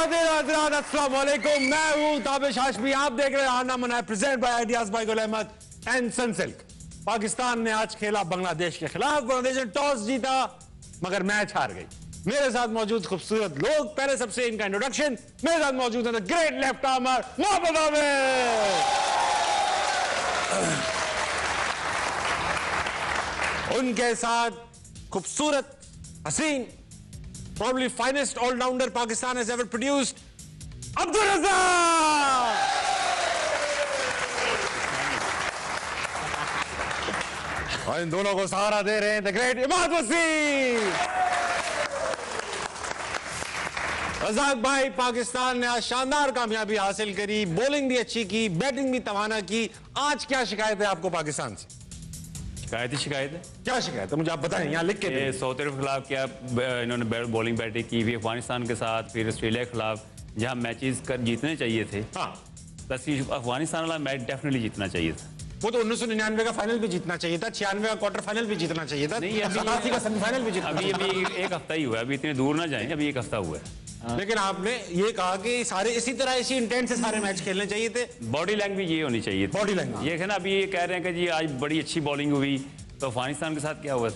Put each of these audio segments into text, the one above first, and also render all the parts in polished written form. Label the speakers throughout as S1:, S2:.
S1: अस्सलाम वालेकुम, मैं हूं ताबिश हाशमी। आप देख रहे हैं आना मना present by ideas bye Gul Ahmed and Sunsilk. Pakistan ने आज खेला बांग्लादेश के खिलाफ। बांग्लादेश ने टॉस जीता मगर मैच हार गई। मेरे साथ मौजूद खूबसूरत लोग, पहले सबसे इनका इंट्रोडक्शन। मेरे साथ मौजूद है the great left armer Mohammad Amir. उनके साथ खूबसूरत, हसीन, probably finest all-rounder Pakistan has ever produced, Abdul Razzaq. और इन दोनों को सहारा दे रहे हैं द ग्रेट इमाद वसीम। रज़ाक भाई, पाकिस्तान ने आज शानदार कामयाबी हासिल करी, बॉलिंग भी अच्छी की, बैटिंग भी तवाना की। आज क्या शिकायत है आपको पाकिस्तान से?
S2: शिकायत है
S1: क्या शिकायत है मुझे आप बताएं, यहाँ लिख के।
S2: सऊदी अरब के खिलाफ क्या इन्होंने बॉलिंग बैटिंग की, फिर अफगानिस्तान के साथ, फिर ऑस्ट्रेलिया के खिलाफ जहां मैचेस कर जीतने चाहिए थे।
S1: हाँ,
S2: बस अफगानिस्तान वाला मैच डेफिनेटली जीतना चाहिए था।
S1: वो तो 1999 का फाइनल भी जीतना चाहिए था, 96 का क्वार्टर फाइनल भी जीतना चाहिए था,
S2: नहीं, अभी
S1: 87 का सेमीफाइनल भी जीतना
S2: अभी एक हफ्ता ही हुआ है, अभी इतने दूर ना जाएं, अभी एक हफ्ता हुआ है।
S1: लेकिन आपने ये कहा कि सारे इसी तरह इसी इंटेंट से सारे मैच खेलने चाहिए थे।
S2: बॉडी लैंग्वेज ये होनी चाहिए।
S1: बॉडी लैंग्वेज
S2: ये है ना, अभी ये कह रहे हैं कि जी आज बड़ी अच्छी बॉलिंग हुई, तो अफगानिस्तान के साथ क्या हुआ था?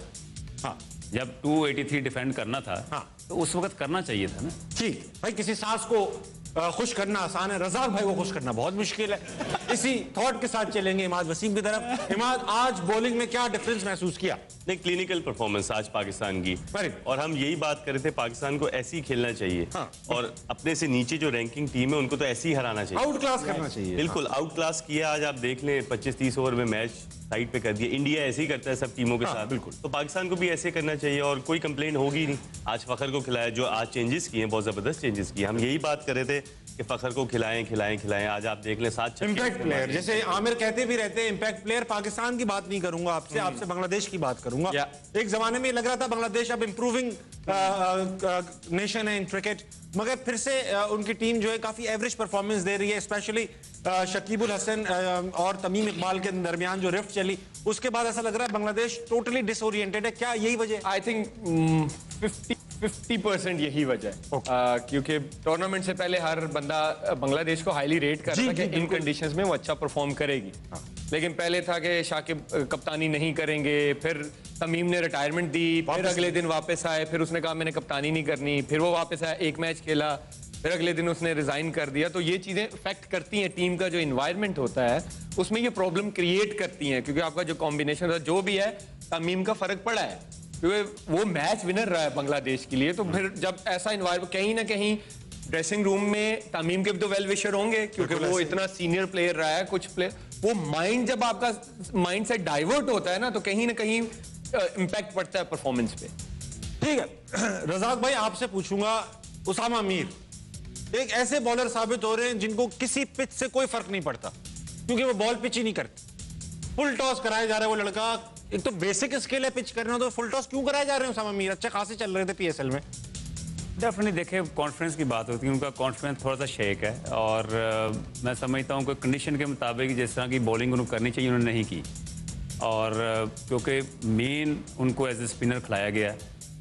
S1: हाँ,
S2: जब 283 डिफेंड करना था,
S1: हाँ,
S2: तो उस वक्त करना चाहिए था ना।
S1: ठीक भाई, किसी सास को खुश करना आसान है, रज़ाक भाई को खुश करना बहुत मुश्किल है। इसी थॉट के साथ चलेंगे इमाद वसीम की तरफ। इमाद, आज बॉलिंग में क्या डिफरेंस महसूस किया?
S3: नहीं, क्लिनिकल परफॉर्मेंस आज पाकिस्तान की, और हम यही बात कर रहे थे, पाकिस्तान को ऐसे ही खेलना चाहिए।
S1: हाँ।
S3: और अपने से नीचे जो रैंकिंग टीम है उनको तो ऐसे ही हराना चाहिए,
S1: आउट क्लास करना चाहिए।
S3: बिल्कुल आउट क्लास किया। आज आप देख लें 25-30 ओवर में मैच साइड पे कर दिया। इंडिया ऐसे ही करता है सब टीमों के साथ,
S1: बिल्कुल।
S3: तो पाकिस्तान को भी ऐसे करना चाहिए और कोई कंप्लेन होगी नहीं। आज फखर को खिलाया, जो आज चेंजेस किए हैं बहुत जबरदस्त चेंजेस किए। हम यही बात कर रहे थे कि फखर को खिलाएं। आज आप देख लें 7
S1: इम्पैक्ट प्लेयर, जैसे आमिर कहते भी रहते हैं इम्पैक्ट प्लेयर। पाकिस्तान की बात नहीं करूंगा आपसे बांग्लादेश की बात करूंगा। एक जमाने में लग रहा था बांग्लादेश अब इंप्रूविंग नेशन है इन क्रिकेट, मगर फिर से उनकी टीम जो है काफी एवरेज परफॉर्मेंस दे रही है। स्पेशली शकीबुल हसन और तमीम इकबाल के दरमियान जो रिफ्ट चली, उसके बाद ऐसा लग रहा है बांग्लादेश टोटली डिसओरिएंटेड है। क्या यही वजह?
S4: आई थिंक 50% यही वजह है, क्योंकि टूर्नामेंट से पहले हर बंदा बांग्लादेश को हाईली रेट कर रहा था कि इन कंडीशंस में वो अच्छा परफॉर्म करेगी। लेकिन पहले था कि शाकिब कप्तानी नहीं करेंगे, फिर तमीम ने रिटायरमेंट दी, फिर अगले दिन वापस आए, फिर उसने कहा मैंने कप्तानी नहीं करनी, फिर वो वापस आया, एक मैच खेला, फिर अगले दिन उसने रिजाइन कर दिया। तो ये चीजें इफेक्ट करती हैं टीम का जो इन्वायरमेंट होता है, उसमें ये प्रॉब्लम क्रिएट करती हैं, क्योंकि आपका जो कॉम्बिनेशन था जो भी है, तमीम का फर्क पड़ा है क्योंकि वो मैच विनर रहा है बांग्लादेश के लिए। तो फिर जब ऐसा इन्वायरमेंट, कहीं ना कहीं ड्रेसिंग रूम में तमीम के भी तो वेल विशर होंगे, क्योंकि वो इतना सीनियर प्लेयर रहा है। कुछ प्लेयर, वो माइंड, जब आपका माइंड से डाइवर्ट होता है ना, तो कहीं ना कहीं इंपैक्ट पड़ता है परफॉर्मेंस पे।
S1: ठीक है, रज़ाक भाई आपसे पूछूंगा, उसामा मीर एक ऐसे बॉलर साबित हो रहे हैं जिनको किसी पिच से कोई फर्क नहीं पड़ता, क्योंकि वो बॉल पिच ही नहीं करते। फुल टॉस कराया जा रहा है वो लड़का। एक तो बेसिक स्किल है पिच करना, तो फुल टॉस क्यों कराया जा रहे हैं उसामा मीर? अच्छा खासे चल रहे थे पीएसएल में।
S2: डेफिनेटली देखिए, कॉन्फिडेंस की बात होती है, उनका कॉन्फिडेंस थोड़ा सा शेक है, और मैं समझता हूँ कि कंडीशन के मुताबिक जिस तरह की बॉलिंग उनको करनी चाहिए उन्होंने नहीं की, और क्योंकि मेन उनको एज ए स्पिनर खिलाया गया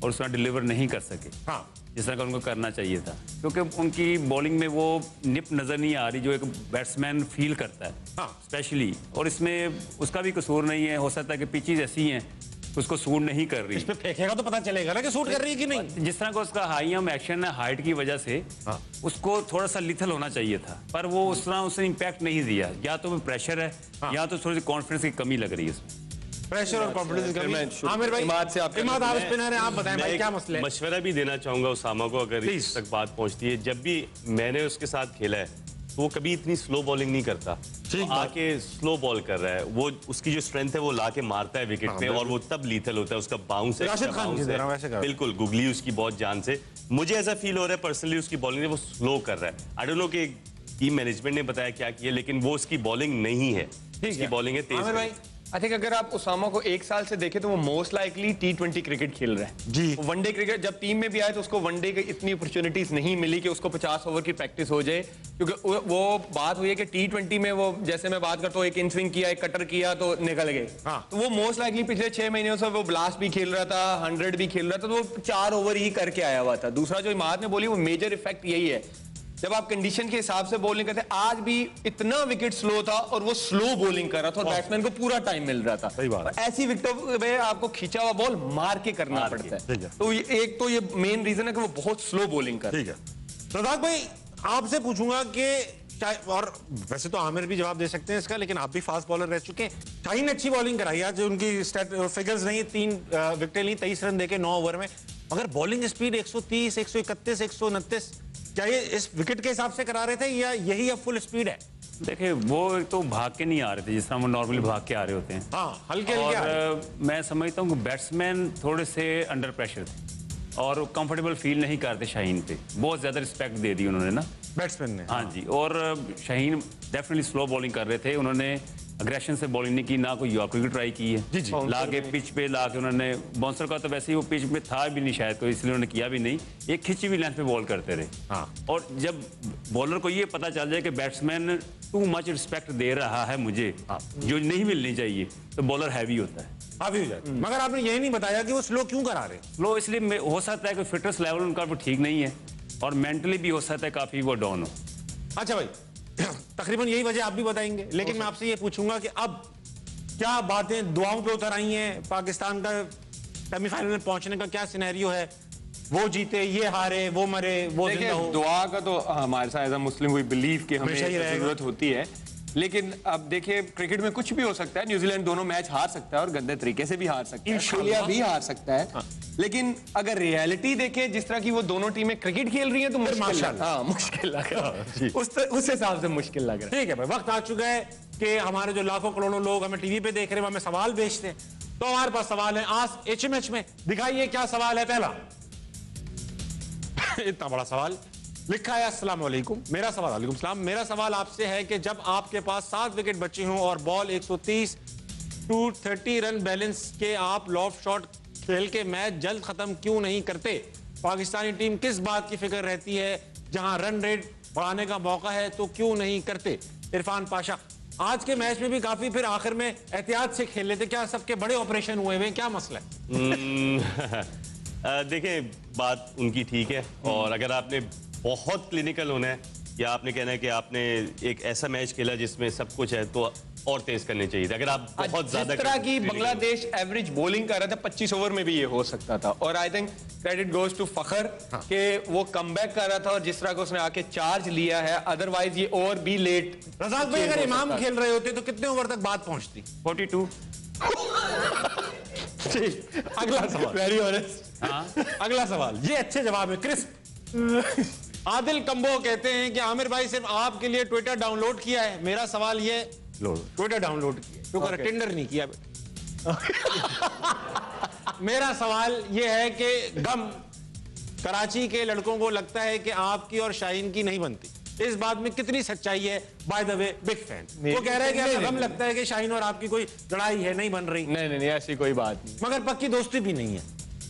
S2: और उस तरह डिलीवर नहीं कर सके।
S1: हाँ,
S2: जिस तरह का उनको करना चाहिए था, क्योंकि उनकी बॉलिंग में वो निप नज़र नहीं आ रही जो एक बैट्समैन फील करता है।
S1: हाँ,
S2: स्पेशली, और इसमें उसका भी कसूर नहीं है। हो सकता है कि पिचेस ऐसी हैं उसको सूट नहीं कर रही।
S1: इस पे फेंकेगा तो पता चलेगा ना कि सूट कर रही है कि नहीं।
S2: जिस तरह का उसका हाई आर्म एक्शन है, हाइट की वजह से उसको थोड़ा सा लिथल होना चाहिए था, पर वो उस तरह उसने इम्पैक्ट नहीं दिया। या तो प्रेशर है, या तो थोड़ी सी कॉन्फिडेंस की कमी लग रही है उसमें।
S1: प्रेशर और कॉन्फिडेंस की कमी। आमिर भाई, इमाद आप स्पिनर हैं, आप बताएं भाई क्या मसला है?
S3: मशवरा भी देना चाहूंगा उसामा को, अगर इस तक बात पहुंचती है। जब भी मैंने उसके साथ खेला है, तो वो कभी इतनी स्लो बॉलिंग नहीं करता। तो आके स्लो बॉल कर रहा है, वो उसकी जो स्ट्रेंथ है वो लाके मारता है विकेट पे, और वो तब लीथल होता है। उसका बाउंस है, बिल्कुल गुगली उसकी बहुत जान से। मुझे ऐसा फील हो रहा है पर्सनली, उसकी बॉलिंग वो स्लो कर रहा है। आई डोंट नो कि टीम मैनेजमेंट ने बताया क्या किया, लेकिन वो उसकी बॉलिंग नहीं है, उसकी बॉलिंग है तेज।
S4: आई थिंक अगर आप उसामा को 1 साल से देखें तो वो मोस्ट लाइकली T20 क्रिकेट खेल रहा है जी। वनडे क्रिकेट जब टीम में भी आए तो उसको वनडे की इतनी अपॉर्चुनिटीज नहीं मिली कि उसको 50 ओवर की प्रैक्टिस हो जाए, क्योंकि वो बात हुई है कि T20 में वो, जैसे मैं बात करता हूँ, एक इन स्विंग किया, एक कटर किया तो निकल गए। तो वो मोस्ट लाइकली पिछले 6 महीनों से वो ब्लास्ट भी खेल रहा था, 100 भी खेल रहा था, तो वो 4 ओवर ही करके आया हुआ था। दूसरा जो इमाद ने बोली, वो मेजर इफेक्ट यही है जब आप कंडीशन के हिसाब से बॉलिंग करते, आज भी इतना विकेट स्लो था और वो स्लो बॉलिंग कर रहा था और बैट्समैन को पूरा टाइम मिल रहा था।
S1: सही बात है।
S4: ऐसी विकेटों में आपको खींचा हुआ बॉल मार के करना पड़ता है। तो एक तो ये मेन रीजन है कि वो बहुत स्लो बॉलिंग कर।
S1: ठीक है रज़ाक भाई, आपसे पूछूंगा कि और वैसे तो आमिर भी जवाब दे सकते हैं इसका, लेकिन आप भी फास्ट बॉलर रह चुके हैं। शाहीन अच्छी बॉलिंग कराई आज, उनकी फिगर्स नहीं, 3 विकेटें ली, 23 रन देके 9 ओवर में, मगर बॉलिंग स्पीड 130, 131, 129, क्या ये इस विकेट के हिसाब से करा रहे थे या यही अब फुल स्पीड है?
S2: देखिए वो तो भाग के नहीं आ रहे थे जिस तरह वो नॉर्मली भाग के आ रहे होते हैं।
S1: हाँ, हल्के हल्के आ रहे
S2: और मैं समझता हूँ कि बैट्समैन थोड़े से अंडर प्रेशर थे और कंफर्टेबल फील नहीं करते शाहीन पे, बहुत ज्यादा रिस्पेक्ट दे दी उन्होंने ना
S1: बैट्समैन ने।
S2: हाँ जी, और शाहीन डेफिनेटली स्लो बॉलिंग कर रहे थे, उन्होंने अग्रेशन से बॉलिंग नहीं की, ना कोई यॉर्कर की ट्राई की है।
S1: जी जी।
S2: लाके पिच पे लाके उन्होंने बाउंसर का तो वैसे ही वो पिच पे था भी नहीं शायद, तो इसलिए उन्होंने किया भी नहीं, एक खिंची हुई लेंथ पे बॉल करते रहे।
S1: हाँ।
S2: और जब बॉलर को ये पता चल जाए कि बैट्समैन टू मच रिस्पेक्ट दे रहा है मुझे, जो नहीं मिलनी चाहिए, तो बॉलर हैवी होता है।
S1: हावी हो जाए। मगर आपने यही नहीं बताया कि वो स्लो क्यों करा रहे?
S2: स्लो इसलिए हो सकता है कि फिटनेस लेवल उनका वो ठीक नहीं है और मेंटली भी हो सकता है काफी वो डाउन हो।
S1: अच्छा भाई, तकरीबन यही वजह आप भी बताएंगे, लेकिन मैं आपसे ये पूछूंगा कि अब क्या बातें दुआओं पे उतर आई हैं? पाकिस्तान का सेमीफाइनल में पहुंचने का क्या सिनेरियो है? वो जीते, ये हारे, वो मरे, वो जिंदा हो।
S4: दुआ का तो हमारे साथ as a Muslim we believe कि हमें
S1: हमेशा ही रहेगा।
S4: जरूरत होती है, लेकिन अब देखिए क्रिकेट में कुछ भी हो सकता है। न्यूजीलैंड दोनों मैच हार सकता है और गंदे तरीके से भी हार सकता है, ऑस्ट्रेलिया भी हार सकता है। लेकिन अगर रियलिटी देखें जिस तरह की वो दोनों टीमें क्रिकेट खेल रही हैं तो मुश्किल लग रहा है। उस हिसाब से मुश्किल लग रहा है।
S1: ठीक है भाई, वक्त आ चुका है कि हमारे जो लाखों करोड़ों लोग हमें टीवी पे देख रहे हैं, हमें सवाल भेजते हैं, तो हमारे पास सवाल है आज HMH में। दिखाइए क्या सवाल है। पहला इतना बड़ा सवाल लिखा है, अस्सलाम वालेकुम, मेरा सवाल, वालेकुम सलाम, मेरा सवाल आपसे है कि जब आपके पास 7 विकेट बचे हों और बॉल 130 टू 30 रन बैलेंस के, आप लॉफ्ट शॉट खेल के मैच जल्द खत्म क्यों नहीं करते? पाकिस्तानी टीम किस बात की फिक्र रहती है? जहां रन रेट बढ़ाने का मौका है तो क्यों नहीं करते? इरफान पाशा, आज के मैच में भी काफी फिर आखिर में एहतियात से खेल लेते, क्या सबके बड़े ऑपरेशन हुए हैं, क्या मसला है?
S3: देखिए बात उनकी ठीक है, और अगर आपने बहुत क्लिनिकल होना है या आपने कहना है कि आपने एक ऐसा मैच खेला जिसमें सब कुछ है, तो और तेज करने चाहिए। अगर आप बहुत ज्यादा
S4: जिस तरह की बांग्लादेश एवरेज बॉलिंग कर रहा था 25 ओवर में भी ये हो सकता था, और I think credit goes to Fakhar कि वो कमबैक कर रहा था और जिस तरह का उसने आके चार्ज लिया है, अदरवाइज ये और भी लेट।
S1: रज़ाक भाई, अगर इमाम खेल रहे होते तो कितने ओवर तक बात पहुंचती?
S2: 42।
S1: अगला सवाल, वेरी ऑनेस्ट। अगला सवाल, ये अच्छे जवाब है, क्रिस्प। आदिल कंबो कहते हैं कि आमिर भाई सिर्फ आपके लिए ट्विटर डाउनलोड किया है। मेरा सवाल ये, ट्विटर डाउनलोड किया, तो टिंडर नहीं किया। मेरा सवाल ये है कि गम कराची के लड़कों को लगता है कि आपकी और शाहीन की नहीं बनती, इस बात में कितनी सच्चाई है? By the way big fan, वो कह रहे हैं कि हमें गम लगता है कि शाहीन और आपकी कोई लड़ाई है, नहीं बन रही।
S4: नहीं, ऐसी कोई बात नहीं,
S1: मगर पक्की दोस्ती भी नहीं है।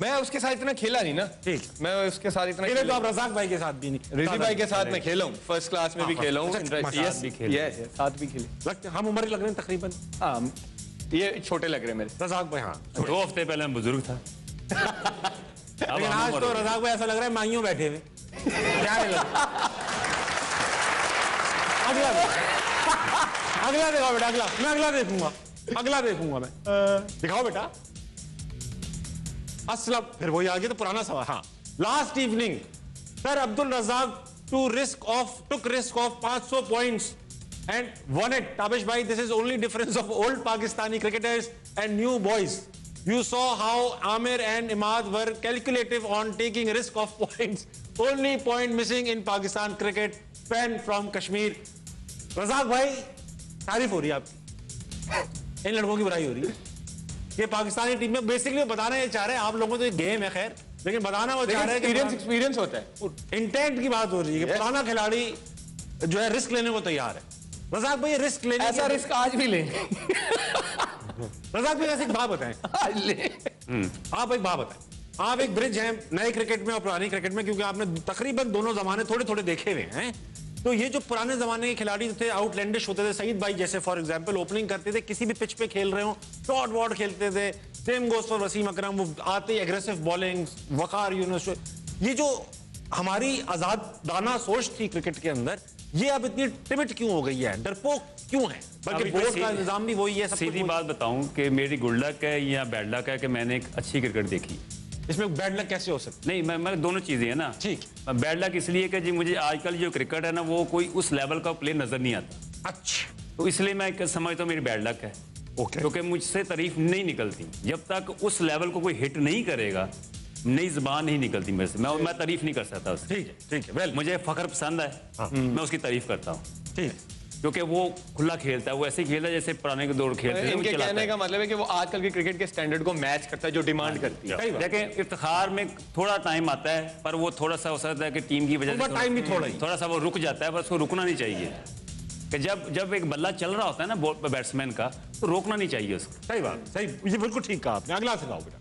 S4: मैं उसके साथ इतना खेला नहीं ना। ठीक, मैं उसके साथ इतना
S1: तो आप रज़ाक भाई के साथ भी नहीं,
S4: रिजी भाई के साथ मैं खेला हूँ, फर्स्ट क्लास में भी खेला हूँ, साथ भी खेले।
S1: लगते हम उम्र ही लग रहे हैं तकरीबन।
S4: हाँ, ये छोटे लग रहे हैं मेरे।
S1: रज़ाक भाई, हाँ
S2: 2 हफ्ते पहले मैं बुजुर्ग था।
S1: लेकिन आज तो रज़ाक भाई ऐसा लग रहा है माइयों बैठे हुए। क्या लग रहा? अगला दिखाओ बेटा, अगला मैं अगला देखूंगा मैं। दिखाओ बेटा। असलम, फिर वही आ गया तो पुराना सवाल। हाँ, last evening sir Abdul Razzaq took risk of 500 points and won it. Tabish bhai, this is only difference of old Pakistani cricketers and new boys. You saw how Amir and Imad were calculative on taking risk of points. Only point missing in Pakistan cricket. Fan from Kashmir. Razzaq भाई, तारीफ हो रही है आपकी, इन लड़कों की बुराई हो रही है। ये पाकिस्तानी टीम में बेसिकली बताना ये चाह रहे हैं, आप लोगों को तो गेम है खैर, लेकिन बताना वो चाह रहे हैं कि
S4: एक्सपीरियंस होता है।
S1: इंटेंट की बात हो रही है कि पुराना खिलाड़ी जो है रिस्क लेने को तैयार है। रज़ाक भाई, रिस्क लेने,
S4: ऐसा रिस्क आज भी ले।
S1: रज़ाक भाई वैसे एक बात बताएं, आप एक बात बताएं, आप एक ब्रिज हैं नए क्रिकेट में और पुरानी क्रिकेट में, क्योंकि आपने तकरीबन दोनों जमाने थोड़े थोड़े देखे हुए हैं। तो ये जो पुराने जमाने के खिलाड़ी थे, आउटलैंडिश होते थे, सईद भाई जैसे फॉर एग्जांपल ओपनिंग करते थे, किसी भी पिच पे खेल रहे हो, शॉर्ट वॉर्ड खेलते थे, सेम गोस फॉर वसीम अकरम, वो आते ही एग्रेसिव बॉलिंग, वकार यूनुस, ये जो हमारी आजादाना सोच थी क्रिकेट के अंदर, ये अब इतनी टिमिड क्यों हो गई है, डरपोक क्यों है? बल्कि बोर्ड का निजाम भी वही है।
S2: सीधी बात बताऊं कि मेरी गुड लक है या बैड लक है कि मैंने एक अच्छी क्रिकेट देखी।
S1: इसमें बैड लक कैसे हो सकती?
S2: नहीं, मैं दोनों चीजें हैं ना।
S1: ठीक।
S2: बैड लक इसलिए कि जी मुझे आजकल जो क्रिकेट है ना वो कोई उस लेवल का प्ले नजर नहीं आता।
S1: अच्छा,
S2: तो इसलिए मैं समझता हूँ मेरी बैड लक है।
S1: ओके।
S2: क्योंकि मुझसे तारीफ नहीं निकलती जब तक उस लेवल को कोई हिट नहीं करेगा, नई जुबान नहीं निकलती मेरे से, मैं तारीफ नहीं कर सकता उसकी।
S1: ठीक है वेल,
S2: मुझे फखर पसंद है, मैं उसकी तारीफ करता हूँ।
S1: ठीक,
S2: क्योंकि वो खुला खेलता है, वो ऐसे ही खेलता है जैसे पुराने के दौर खेलते हैं।
S4: इनके कहने का मतलब है कि वो आजकल के क्रिकेट के स्टैंडर्ड को मैच करता है जो डिमांड करती है।
S2: देखें, इफ्तिखार में थोड़ा टाइम आता है, पर वो थोड़ा सा हो सकता है कि टीम की वजह से
S1: टाइम भी
S2: थोड़ा सा वो रुक जाता है, बस वो रुकना नहीं चाहिए। कि जब एक बल्ला चल रहा होता है ना बैट्समैन का, तो रोकना नहीं चाहिए उसको।
S1: सही बात, सही, ये बिल्कुल ठीक कहा आपने। अगला सिखाओ बेटा।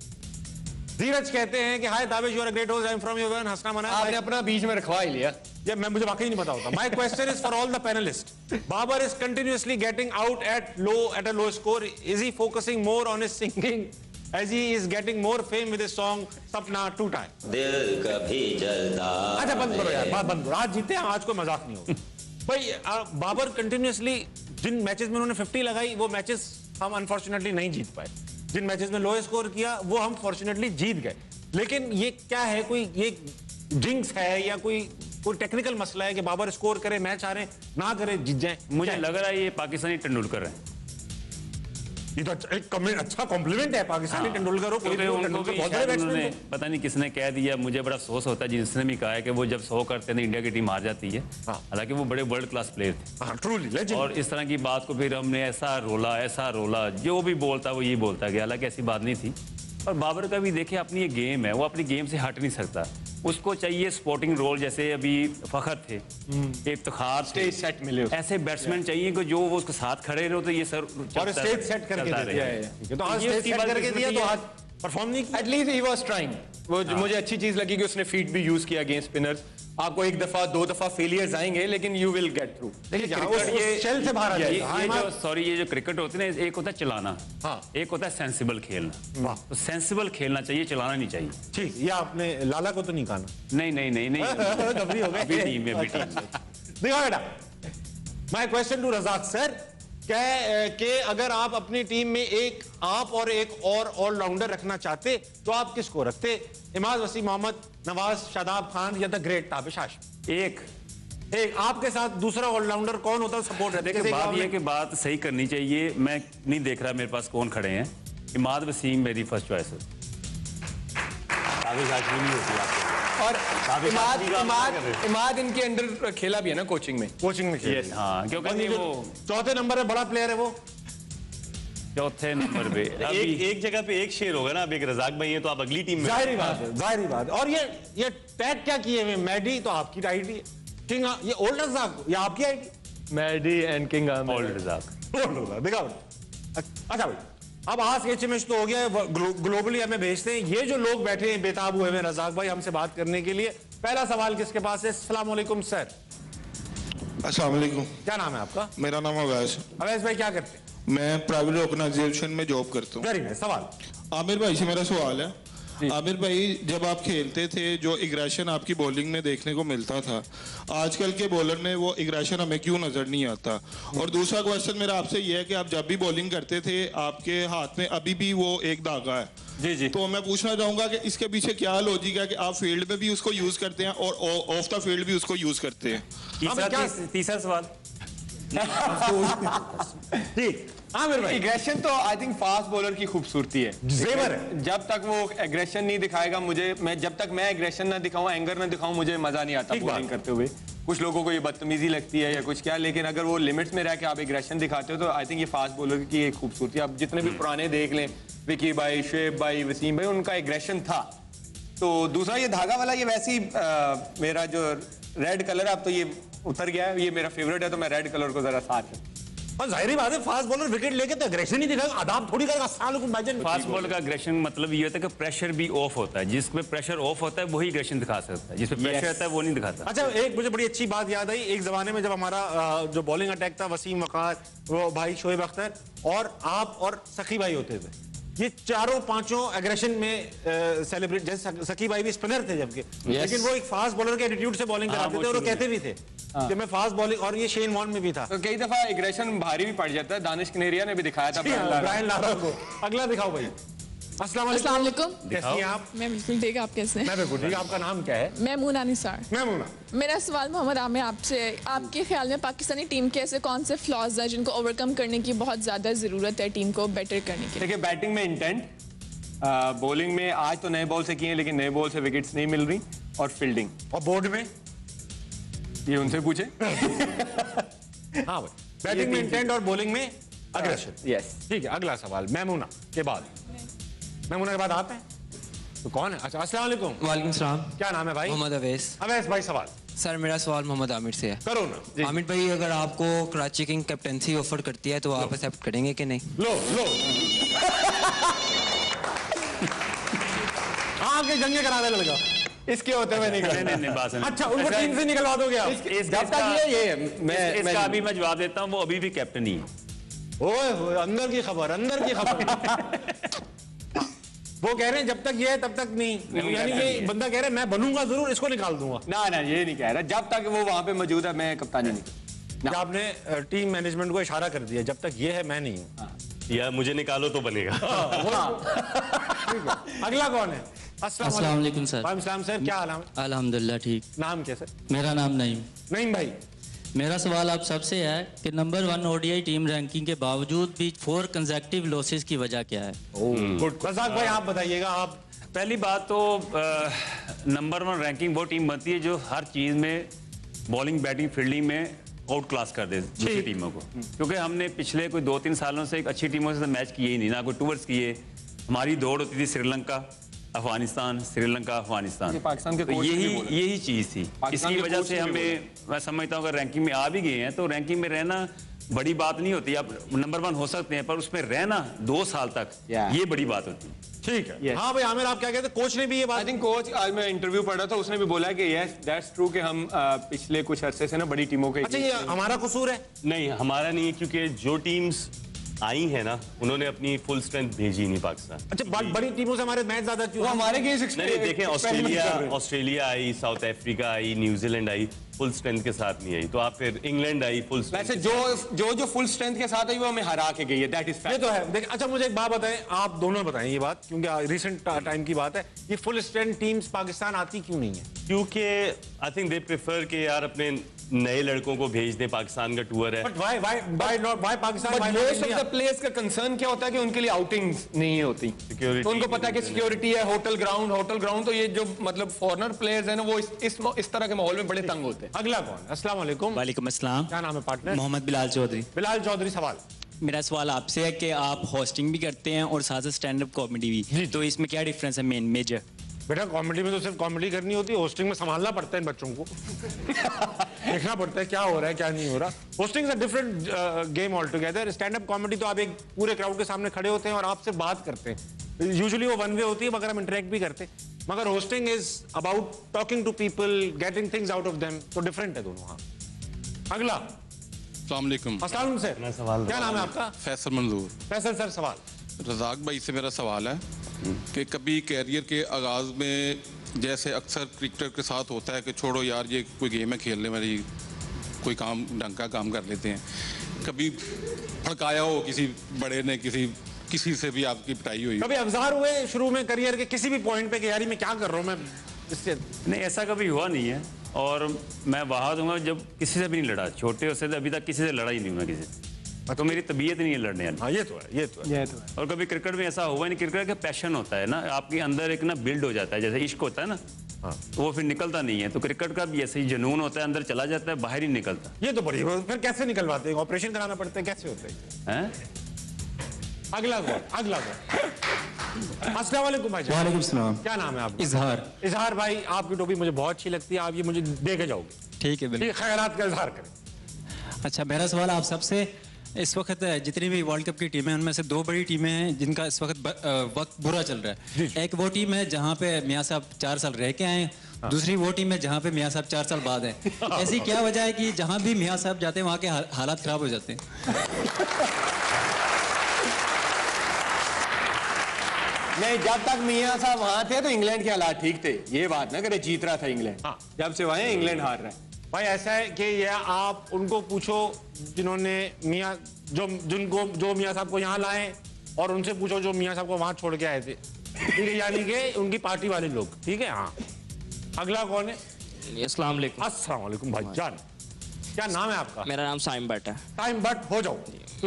S1: धीरज कहते हैं कि hi Davesh, you are a great host, I am from your one हसना मना।
S4: आपने अपना बीच में रखवा ही लिया।
S1: ये मैं मुझे वाकई नहीं पता होता। My question is for all the panellist. Babar is continuously getting out at a low score. Is he focusing more on his singing as he is getting more fame with his song सपना टूटा है?
S5: दिल कभी जलता।
S1: अच्छा बंद करो यार, बात बंद करो। आज जीते हैं, आज कोई मजाक नहीं होगा। भाई बाबर कंटिन्यूअसली जिन मैचेस में उन्होंने 50 लगाई, वो मैचेस हम अनफॉर्चुनेटली नहीं जीत पाए। जिन मैचेस में लो स्कोर किया, वो हम फॉर्चुनेटली जीत गए। लेकिन ये क्या है, कोई ये जिंक्स है या कोई टेक्निकल मसला है कि बाबर स्कोर करे, मैच हारे, ना करे, जीत जाए?
S2: मुझे लग रहा है ये पाकिस्तानी तेंदुलकर है।
S1: ये तो एक अच्छा कॉम्प्लीमेंट है पाकिस्तानी तेंदुलकर हो।
S2: उनको भी शायद उन्होंने पता नहीं किसने कह दिया, मुझे बड़ा अफसोस होता है जिसने भी कहा है कि वो जब 100 करते हैं इंडिया की टीम हार जाती है। हालांकि वो बड़े वर्ल्ड क्लास प्लेयर थे,
S1: ट्रूली लेजेंड।
S2: और इस तरह की बात को फिर हमने ऐसा रोला, जो भी बोलता वो ये बोलता गया। हालांकि ऐसी बात नहीं थी। और बाबर का भी देखिए अपनी ये गेम है, वो अपनी गेम से हट नहीं सकता। उसको चाहिए स्पोर्टिंग रोल, जैसे अभी फखर थे, इफ्तिखार
S4: स्टेज सेट मिले,
S2: ऐसे बैट्समैन चाहिए कि जो वो उसके साथ खड़े रहो तो ये सर
S1: और स्टेज सेट करके दिया। तो आज स्टेज सेट करके दिया, तो आज परफॉर्म नहीं किया।
S4: At least he was trying. वो मुझे अच्छी चीज लगी कि उसने फीट भी यूज किया अगेंस्ट स्पिनर्स। आपको एक दफा 2 दफा फेलियर्स आएंगे, लेकिन यू विल गेट थ्रू।
S1: ये शेल से बाहर आ जाएगा।
S2: ये जो क्रिकेट होती है ना, एक होता है चलाना, एक होता है सेंसिबल खेलना। तो सेंसिबल खेलना चाहिए, चलाना नहीं चाहिए। ठीक,
S1: ये आपने लाला को तो नहीं कहा?
S2: नहीं
S1: कभी हो गए
S2: टीम में।
S1: देखो बेटा, my question to Razzaq sir, कि अगर आप अपनी टीम में आप और एक और ऑलराउंडर रखना चाहते तो आप किसको रखते? इमाद वसीम मोहम्मद, नवाज, शादाब खान या द ग्रेट ताबिश हाशिमी? एक आपके साथ दूसरा ऑलराउंडर कौन होता है सपोर्ट है?
S2: देखिए, बात ये कि बात सही करनी चाहिए। मैं नहीं देख रहा मेरे पास कौन खड़े हैं। इमाद वसीम मेरी फर्स्ट चॉइस है।
S3: ताबिश हाशिमी नहीं होती आपको।
S4: और इमाद इनके अंडर खेला भी है ना, कोचिंग में
S1: खेला।
S2: हाँ, क्योंकि वो
S1: चौथे नंबर पे बड़ा प्लेयर है। वो
S2: चौथे नंबर पे
S3: एक जगह पे एक शेर होगा ना। अब एक रजाक भाई है तो आप अगली टीम में,
S1: जाहिर बात है। और ये टैग क्या किए हुए? मैडी तो आपकी आईडी है, किंग ये ओल्ड रजाक ये आपकी ID?
S4: Maddy and king
S2: old Razzaq.
S1: देखा। अच्छा भाई, अब आज एचएमएच तो हो गया है, ग्लोबली हमें भेजते हैं। ये जो लोग बैठे हैं बेताब हुए हैं रजाक भाई हमसे बात करने के लिए, पहला सवाल किसके पास है? अस्सलाम वालेकुम सर।
S6: अस्सलाम वालेकुम।
S1: क्या नाम है आपका?
S6: मेरा नाम अवैस।
S1: अवैस भाई क्या करते हैं?
S6: मैं प्राइवेट ऑर्गेनाइजेशन में जॉब करता हूँ।
S1: Very nice. सवाल
S6: आमिर भाई से मेरा सवाल है। आमिर भाई, जब आप खेलते थे जो एग्रेशन आपकी बॉलिंग में देखने को मिलता था, आजकल के बॉलर में वो एग्रेशन हमें क्यों नजर नहीं आता? और दूसरा क्वेश्चन मेरा आपसे ये है कि आप जब भी बॉलिंग करते थे आपके हाथ में अभी भी वो एक धागा है।
S1: जी।
S6: तो मैं पूछना चाहूंगा कि इसके पीछे क्या लॉजिक है कि आप फील्ड में भी उसको यूज करते हैं और ऑफ द फील्ड भी उसको यूज करते हैं?
S2: तीसरा सवाल।
S1: ठीक, आमिर भाई।
S4: एग्रेशन तो आई थिंक फास्ट बॉलर की खूबसूरती है,
S1: जेवर है।
S4: जब तक वो एग्रेशन नहीं दिखाएगा, जब तक मैं एग्रेशन ना दिखाऊं, एंगर ना दिखाऊं, मुझे मजा नहीं आता बॉलिंग करते हुए। कुछ लोगों को ये बदतमीजी लगती है या कुछ क्या, लेकिन अगर वो लिमिट्स में रह के आप एग्रेशन दिखाते हो तो आई थिंक ये फास्ट बॉलर की एक खूबसूरती है। आप जितने भी पुराने देख लें, विकी भाई, शुएब भाई, वसीम भाई, उनका एग्रेशन था। तो दूसरा ये धागा वाला, ये वैसी मेरा जो रेड कलर है, अब तो ये उतर गया है, ये मेरा फेवरेट है, तो मैं रेड कलर को जरा साथ है।
S1: और जाहिर बात है, फास्ट बॉलर विकेट लेके तो एग्रेशन ही दिखाएगा, आदाब थोड़ी करेगा।
S2: फास्ट बॉलर का एग्रेशन मतलब ये होता है कि प्रेशर भी ऑफ होता है। जिसमें प्रेशर ऑफ होता है वही एग्रेशन दिखा सकता है, जिसमें प्रेशर रहता है वो नहीं दिखाता।
S1: अच्छा, एक मुझे बड़ी अच्छी बात याद आई। एक जमाने में जब हमारा जो बॉलिंग अटैक था, वसीम वकार, वो भाई शोएब अख्तर और आप और सखी भाई होते थे, ये चारों पांचों एग्रेशन में सेलिब्रेट, जैसे सकीब भाई भी स्पिनर थे जबकि, लेकिन वो एक फास्ट बॉलर के एटीट्यूड से बॉलिंग कराते थे और वो कहते भी थे कि मैं फास्ट बॉलिंग, और ये शेन वॉर्न में भी था।
S4: तो कई दफा एग्रेशन भारी भी पड़ जाता है, दानिश कनेरिया ने भी दिखाया था
S1: ब्रायन लारा को। अगला दिखाओ भाई। अस्सलाम वालेकुम, कैसी हैं आप?
S7: मैं बिल्कुल ठीक, आप कैसे हैं?
S1: मैं बिल्कुल ठीक। आपका नाम क्या है?
S7: मैमूना निसार।
S1: मैमूना,
S7: मेरा सवाल मोहम्मद आमिर आपसे, आपके ख्याल में पाकिस्तानी टीम के ऐसे कौन से फ्लॉज हैं जिनको ओवरकम करने की बहुत ज्यादा जरूरत है टीम को बेटर करने की?
S4: देखिए, बैटिंग में इंटेंट, बॉलिंग में आज तो नए बॉल से किए लेकिन नए बॉल से विकेट्स नहीं मिल रही, और फील्डिंग।
S1: और बोर्ड में?
S4: ये उनसे पूछे।
S1: हाँ भाई, बैटिंग में इंटेंट और बॉलिंग में अग्रेशन।
S4: यस,
S1: ठीक है। अगला सवाल मैमूना के बाद, मैमूना के बाद आप हैं तो कौन है? अच्छा, अस्सलाम वालेकुम।
S8: वालेकुम सलाम।
S1: क्या नाम है भाई?
S8: मोहम्मद अवैस।
S1: अवैस भाई, सवाल
S8: सर मेरा सवाल मोहम्मद आमिर से है।
S1: करो ना।
S8: आमिर भाई, अगर आपको कराची किंग कैप्टनसी ऑफर करती है तो आप एक्सेप्ट करेंगे कि नहीं?
S1: लो आगे जंगे करा दे लड़का, इसके होते हुए
S2: नहीं, बात सुनिए।
S1: अच्छा, उनको टीम से निकलवा दोगे आप?
S4: जब तक ये
S2: इसका अभी मैं जवाब देता हूँ, वो अभी भी कैप्टन ही है।
S1: ओए अंदर की खबर। वो कह रहे हैं जब तक ये है तब तक नहीं, यानी ये बंदा कह रहा है मैं बनूंगा जरूर, इसको निकाल दूंगा।
S4: ना ये नहीं कह रहा, जब तक वो वहां पे मौजूद है मैं कप्तानी नहीं।
S1: आपने टीम मैनेजमेंट को इशारा कर दिया, जब तक ये है मैं नहीं हूँ,
S3: या मुझे निकालो तो बनेगा।
S1: अगला कौन है?
S9: अस्सलाम वालेकुम सर।
S1: वालेकुम सलाम सर, क्या हाल है?
S9: अल्हम्दुलिल्लाह ठीक।
S1: नाम क्या सर?
S9: मेरा नाम नईम।
S1: नईम भाई,
S9: मेरा सवाल आप सबसे है कि नंबर 1 ओडीआई टीम रैंकिंग के बावजूद भी 4 कंसेक्टिव लॉसेस की वजह क्या है?
S1: गुड। रज़ाक भाई आप बताइएगा। आप
S2: पहली बात तो नंबर 1 रैंकिंग वो टीम बनती है जो हर चीज़ में बॉलिंग, बैटिंग, फील्डिंग में आउट क्लास कर दे दूसरी टीमों को, क्योंकि हमने पिछले कोई 2-3 सालों से एक अच्छी टीमों से मैच किए ही नहीं, ना कोई टूर्स किए। हमारी दौड़ होती थी श्रीलंका, अफगानिस्तान, श्रीलंका, अफगानिस्तान।
S4: पाकिस्तान के
S2: तो यही चीज़ थी। इसकी वजह से हमें, मैं समझता हूँ अगर रैंकिंग में आ भी गए हैं तो रैंकिंग में रहना बड़ी बात नहीं होती। आप नंबर 1 हो सकते हैं, पर उसमें रहना 2 साल तक ये बड़ी बात होती है।
S1: ठीक है। हाँ भाई आमिर, आप क्या कहते हैं? कोच ने भी ये बात,
S4: आई थिंक कोच, आज मैं इंटरव्यू पढ़ रहा था, उसने भी बोला कि यस दैट्स ट्रू कि हम पिछले कुछ अरसे से ना बड़ी टीमों के।
S1: अच्छा, ये हमारा कसूर है?
S3: नहीं, हमारा नहीं है, क्योंकि जो टीम्स आई है ना, उन्होंने अपनी फुल स्ट्रेंथ भेजी नहीं पाकिस्तान।
S1: अच्छा, बड़ी टीमों से हमारे मैच ज्यादा क्यों?
S4: हमारे
S3: नहीं, देखें, Australia I, south Africa I, New Zealand I, full strength के साथ नहीं आई। तो आप फिर इंग्लैंड आई फुल स्ट्रेंथ।
S4: वैसे जो फुल स्ट्रेंथ के साथ आई वो हमें हरा के गई है, दैट इज फैक्ट।
S1: ये तो है। देखें, अच्छा मुझे एक बात बताएं, आप दोनों बताएं ये बात, क्योंकि रिसेंट टाइम की बात है, ये फुल स्ट्रेंथ टीम्स पाकिस्तान आती क्यों नहीं है?
S3: क्योंकि आई थिंक दे प्रेफर कि यार अपने नए लड़कों को भेज दें, पाकिस्तान का टूर है।
S1: But why Pakistan?
S4: Most of the players का कंसर्न क्या होता है कि उनके लिए आउटिंग्स नहीं होती। तो उनको पता है कि सिक्योरिटी है, होटल ग्राउंड, तो ये जो मतलब फॉरेनर प्लेयर्स हैं ना, वो इस तरह के माहौल में बड़े तंग होते हैं।
S1: अगला कौन? अस्सलाम वालेकुम।
S9: वालेकुम अस्सलाम।
S1: क्या नाम है पार्टनर?
S9: मोहम्मद बिलाल चौधरी।
S1: बिलाल चौधरी, सवाल।
S9: मेरा सवाल आपसे है कि आप होस्टिंग भी करते हैं और साथ स्टैंड अप कॉमेडी भी, तो इसमें क्या डिफरेंस है मेजर?
S1: बेटा, कॉमेडी में तो सिर्फ कॉमेडी करनी होती है, होस्टिंग में संभालना पड़ता है इन बच्चों को। देखना पड़ता है क्या हो रहा है क्या नहीं हो रहा। Hosting is a different game all together. Stand up comedy तो आप एक पूरे क्राउड के सामने खड़े होते हैं और आपसे बात करते हैं। यूजुअली वो वन वे होती है, मगर हम इंटरेक्ट भी करते हैं। मगर hosting is about talking to people, getting things out of them, तो डिफरेंट है दोनों। हाँ, अगला।
S6: अस्सलाम वालेकुम।
S1: अस्सलाम सर, क्या नाम है आपका?
S6: फैसल मंजूर।
S1: फैसल सर, सवाल।
S6: रज़ाक भाई से मेरा सवाल है कि कभी कैरियर के आगाज़ में, जैसे अक्सर क्रिकेटर के साथ होता है कि छोड़ो यार ये कोई गेम है, खेल ले, मेरी कोई काम ढंग का काम कर लेते हैं, कभी भड़काया हो किसी बड़े ने, किसी से भी आपकी पिटाई हुई?
S1: कभी अवजार हुए शुरू में करियर के किसी भी पॉइंट पे कि यार मैं क्या कर रहा हूँ, मैं इससे?
S2: नहीं, ऐसा कभी हुआ नहीं है, और मैं वहाँ दूंगा जब किसी से भी नहीं लड़ा, छोटे से अभी तक किसी से लड़ा ही नहीं हूँ मैं किसी से। तो मेरी तबीयत नहीं है लड़ने वाली।
S1: हाँ, ये तो है।
S2: और कभी क्रिकेट में ऐसा हुआ नहीं। क्रिकेट का पैशन होता है ना, आपके अंदर एक ना बिल्ड हो जाता है, जैसे इश्क होता है ना, तो वो फिर निकलता नहीं है। तो क्रिकेट का भी ऐसे ही जुनून होता है, अंदर चला जाता है, बाहर ही निकलता।
S1: ये तो बड़ी, फिर कैसे निकलवाते हैं? ऑपरेशन कराना पड़ता है, कैसे होता है? अगला अस्सलाम वालेकुम भाई।
S9: वालेकुम सलाम।
S1: क्या नाम है आपका?
S9: इजहार।
S1: इजहार भाई, आपकी टोपी मुझे बहुत अच्छी लगती है, आप ये मुझे दे के जाओगे?
S9: ठीक है, बिल्कुल।
S1: खैरात का इजहार करें।
S9: अच्छा, मेरा सवाल आप सबसे, इस वक्त जितनी भी वर्ल्ड कप की टीमें हैं उनमें से 2 बड़ी टीमें हैं जिनका इस वक्त वक्त बुरा चल रहा है। एक वो टीम है जहां पे मियां साहब 4 साल रह के आए, दूसरी वो टीम है जहां पे मियां साहब 4 साल बाद हैं। ऐसी क्या वजह है कि जहां भी मियां साहब जाते हैं वहां के हालात खराब हो जाते हैं?
S4: नहीं, जब तक मियां साहब वहां थे तो इंग्लैंड के हालात ठीक थे, ये बात ना करे, जीत रहा था इंग्लैंड।
S1: हाँ।
S4: जब से वहां इंग्लैंड हार रहा है।
S1: भाई ऐसा है कि ये आप उनको पूछो जिन्होंने मियां जो मियां साहब को यहाँ लाए, और उनसे पूछो जो मियां साहब को वहां छोड़ के आए थे, ठीक है, यानी कि उनकी पार्टी वाले लोग, ठीक है। हाँ, अगला कौन है?
S10: अस्सलाम वालेकुम।
S1: अस्सलाम वालेकुम भाईजान, क्या नाम है आपका?
S10: मेरा नाम साइम भट्ट है।
S1: टाइम बट हो जाओ।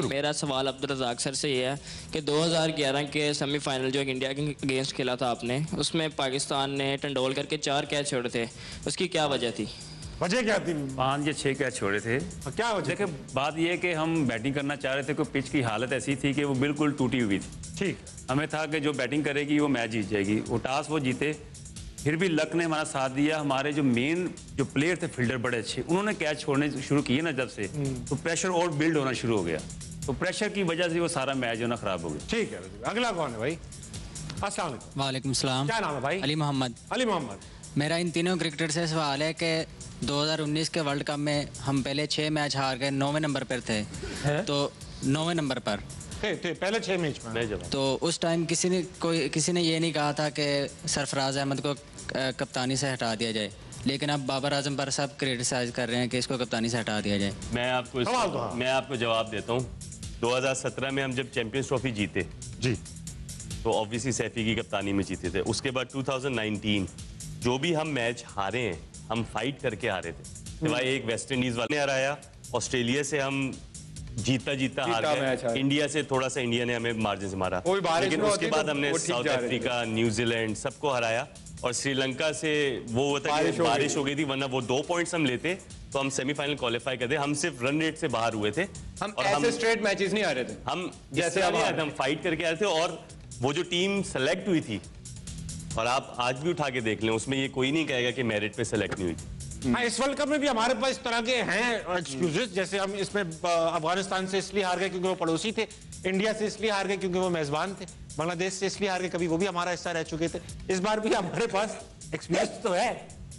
S10: मेरा सवाल अब्दुल रज़ाक सर से ये है कि 2011 के सेमीफाइनल जो इंडिया के अगेंस्ट खेला था आपने, उसमें पाकिस्तान ने तेंदुलकर के 4 कैच छोड़े थे, उसकी क्या वजह थी?
S1: वजह क्या थी?
S2: 5 या 6 कैच छोड़े थे।
S1: क्या वजह?
S2: देखिए, बात यह है कि हम बैटिंग करना चाह रहे थे, कोई पिच की हालत ऐसी थी कि वो बिल्कुल टूटी हुई थी।
S1: ठीक,
S2: हमें था कि जो बैटिंग करेगी वो मैच जीत जाएगी, वो टॉस वो जीते, फिर भी लक ने हमारा साथ दिया। हमारे जो मेन जो प्लेयर थे फील्डर बड़े अच्छे, उन्होंने कैच छोड़ने शुरू किए ना जब से, तो प्रेशर और बिल्ड होना शुरू हो गया, तो प्रेशर की वजह से वो सारा मैच जो ना खराब हो गया।
S1: ठीक है, अगला कौन है भाई? अस्सलाम वालेकुम।
S9: वालेकुम सलाम।
S1: क्या नाम है भाई?
S9: अली मोहम्मद।
S1: अली मोहम्मद,
S9: मेरा इन तीनों क्रिकेटर से सवाल है कि 2019 के वर्ल्ड कप में हम पहले 6 मैच हार गए, 9वें नंबर पर थे, तो 9वें नंबर पर
S1: थे पहले 6 मैच में।
S9: तो उस टाइम किसी ने ये नहीं कहा था कि सरफराज अहमद को कप्तानी से हटा दिया जाए, लेकिन अब बाबर आजम पर साहब क्रिटिसाइज कर रहे हैं कि इसको कप्तानी से हटा दिया जाए।
S3: मैं आपको जवाब देता हूँ। 2017 में हम जब चैंपियंस ट्रॉफी जीते
S1: जी,
S3: तो ऑब्वियसली सैफी की कप्तानी में जीते थे। उसके बाद 2019 जो भी हम मैच हारे हैं, हम फाइट करके हारे थे। सिवाय एक वेस्ट इंडीज वाले ने हराया, ऑस्ट्रेलिया से हम जीता हार गए, इंडिया से थोड़ा सा इंडिया ने हमें मार्जिन से मारा, लेकिन उसके बाद हमने साउथ अफ्रीका, न्यूजीलैंड सबको हराया, और श्रीलंका से वो होता है बारिश हो गई थी, वरना वो 2 पॉइंट्स हम लेते तो हम सेमीफाइनल क्वालिफाई करते। हम सिर्फ रन रेट से बाहर हुए थे,
S4: हम ऐसे स्ट्रेट मैचेस नहीं आ रहे थे, हम
S3: जैसे हम फाइट करके आ रहे थे। और वो जो टीम सेलेक्ट हुई थी, और आप आज भी उठा के देख लें, उसमें ये कोई नहीं कहेगा कि मेरिट पे सेलेक्ट नहीं हुई थी।
S1: हाँ, इस वर्ल्ड कप में भी हमारे पास इस तरह के हैं एक्सक्यूजेस, जैसे हम इसमें अफगानिस्तान से इसलिए हार गए क्योंकि वो पड़ोसी थे, इंडिया से इसलिए हार गए क्योंकि वो मेजबान थे, बांग्लादेश से इसलिए हार गए कभी वो भी हमारा हिस्सा रह चुके थे। इस बार भी हमारे पास एक्सक्यूज तो है।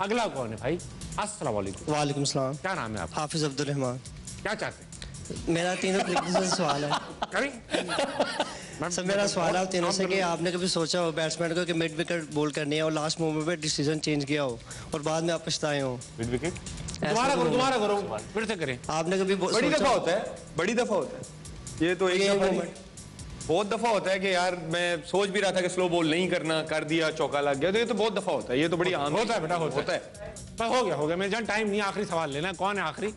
S1: अगला कौन है भाई? अस्सलाम वालेकुम।
S11: वालेकुम सलाम।
S1: क्या नाम है आपका?
S11: हाफिज अब्दुल रहमान।
S1: क्या चाहते हैं?
S11: मेरा तीनों क्रिकेटर से सवाल है। सर मेरा सवाल है तीनों से कि आपने कभी सोचा हो बैट्समैन को कि मिड विकेट बॉल करनी है और लास्ट मोमेंट पे डिसीजन चेंज किया हो और बाद में आप पछताए हो?
S3: मिड विकेट
S1: दोबारा करो, फिर से करें।
S11: आपने कभी
S4: बड़ी दफा होता है, बड़ी दफा होता है ये, तो एक दफा नहीं, बहुत दफा होता है कि यार मैं सोच भी रहा था कि स्लो बॉल नहीं करना, कर दिया, चौका लग गया, तो ये तो बहुत दफा होता है, ये तो बड़ी आम
S1: होता है बेटा, होता है। हो गया मेरे जान, टाइम नहीं, आखिरी सवाल लेना। कौन है आखिरी?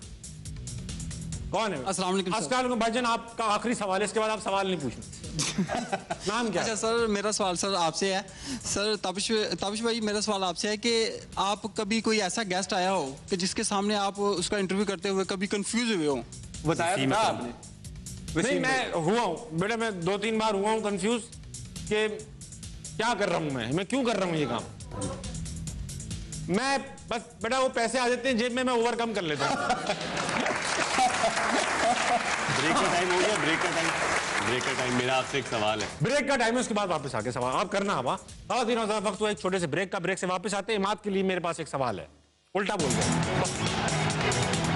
S1: कौन है?
S12: अस्सलाम
S1: वालेकुम भाईजान, आपका आखिरी सवाल है, इसके बाद आप सवाल नहीं पूछना। नाम क्या?
S12: अच्छा सर, मेरा सवाल सर आपसे है। सर ताबिश भाई, मेरा सवाल आपसे है कि आप कभी कोई ऐसा गेस्ट आया हो कि जिसके सामने आप उसका इंटरव्यू करते हुए कभी कंफ्यूज हुए हो?
S4: बताया था आपने?
S1: नहीं, मैं हुआ हूँ बेटा, मैं 2-3 बार हुआ हूँ कंफ्यूज कि क्या कर रहा हूँ मैं क्यों कर रहा हूँ ये काम। मैं बस बेटा वो पैसे आ जाते हैं जेब में, मैं ओवरकम कर लेता हूँ।
S3: ब्रेक का टाइम हो गया, ब्रेक का टाइम। मेरा आपसे एक सवाल है।
S1: ब्रेक का टाइम है, उसके बाद वापस आके सवाल आप करना। वक्त हुआ एक छोटे से ब्रेक का। ब्रेक से वापस आते हैं इमाद के लिए मेरे पास एक सवाल है। उल्टा बोल गया।